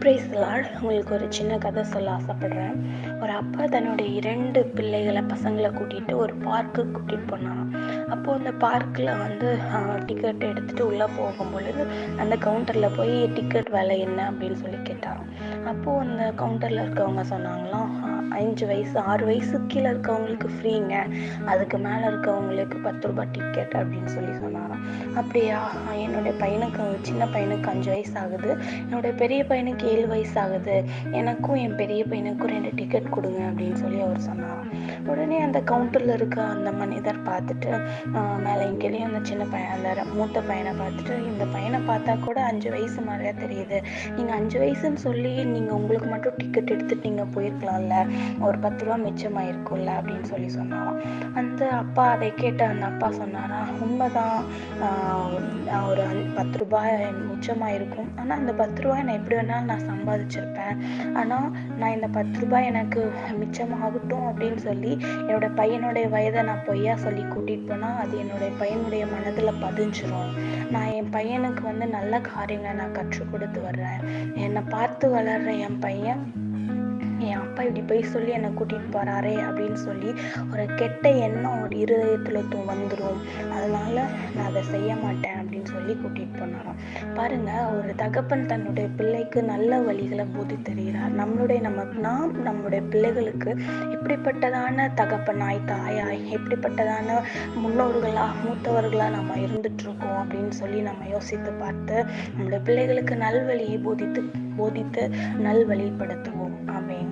Praise the Lord. உங்களுக்கு ஒரு சின்ன கதை சொல்ல ஆசைப்படுறேன். ஒரு அப்பா தன்னுடைய 2 பசங்களை கூட்டிகிட்டு ஒரு பார்க்குக்கு கூட்டிகிட்டு போனாராம். அப்போது அந்த பார்க்கில் டிக்கெட் எடுத்துகிட்டு உள்ளே போகும் பொழுது அந்த கவுண்டரில் போய் டிக்கெட் விலை என்ன அப்படின்னு சொல்லி கேட்டாராம். அப்போது அந்த கவுண்டரில் இருக்கவங்க சொன்னாங்களாம், 5 வயசு 6 வயசுக்கு கீழே இருக்கவங்களுக்கு ஃப்ரீங்க, அதுக்கு மேலே இருக்கவங்களுக்கு 10 ரூபாய் டிக்கெட் அப்படின்னு சொல்லி சொன்னாராம். அப்படியா, என்னுடைய பையனுக்கு, சின்ன பையனுக்கு 5 வயசு ஆகுது, என்னுடைய பெரிய பையனுக்கு 7 வயசு ஆகுது, எனக்கும் என் பெரிய பையனுக்கும் 2 டிக்கெட் கொடுங்க அப்படின்னு சொல்லி அவர் சொன்னாராம். உடனே அந்த கவுண்டரில் இருக்க அந்த மனிதர் பார்த்துட்டு மேலே கீழேயும் அந்த சின்ன பையன், அந்த மூத்த பையனை பார்த்துட்டு, இந்த பையனை பார்த்தா கூட 5 வயசு மாதிரியா தெரியுது, நீங்கள் 5 வயசுன்னு சொல்லி நீங்கள் உங்களுக்கு மட்டும் டிக்கெட் எடுத்துட்டு நீங்கள் போயிருக்கலாம்ல, ஒரு 10 ரூபா மிச்சமாயிருக்கும்ல அப்படின்னு சொல்லி சொன்னாராம். அந்த அப்பா அதை கேட்ட அந்த அப்பா சொன்னாராம், உண்மைதான், ஒரு 10 ரூபாய் மிச்சமாயிருக்கும், ஆனால் அந்த 10 ரூபாய் நான் எப்படி வேணாலும் நான் சம்பாதிச்சிருப்பேன், ஆனால் நான் இந்த 10 ரூபாய் எனக்கு மிச்சமாகட்டும் அப்படின்னு சொல்லி என்னோட பையனுடைய வயதை நான் பொய்யா சொல்லி கூட்டிகிட்டு போனால் அது என்னுடைய பையனுடைய மனதில் பதிஞ்சிரும். நான் என் பையனுக்கு நல்ல காரியங்களை நான் கற்றுக் கொடுத்து வர்றேன், என்னை பார்த்து வளர்ற என் பையன் என் அப்பா இப்படி போய் சொல்லி என்னை கூட்டிகிட்டு போகிறாரே அப்படின்னு சொல்லி ஒரு கெட்ட எண்ணம் ஒரு இருதயத்தில் வந்துடும், அதனால நான் அதை செய்ய மாட்டேன் அப்படின்னு சொல்லி கூட்டிகிட்டு போனாராம். பாருங்கள், ஒரு தகப்பன் தன்னுடைய பிள்ளைக்கு நல்ல வழிகளை போதித்தருகிறார். நம்மளுடைய பிள்ளைகளுக்கு எப்படிப்பட்டதான தகப்பனாய், தாயாய், எப்படிப்பட்டதான மூத்தவர்களாக நம்ம இருந்துகிட்ருக்கோம் அப்படின்னு சொல்லி நம்ம யோசித்து பார்த்து நம்மளுடைய பிள்ளைகளுக்கு நல்வழியை போதித்து நல்வழிப்படுத்துவோம். ஆமென்.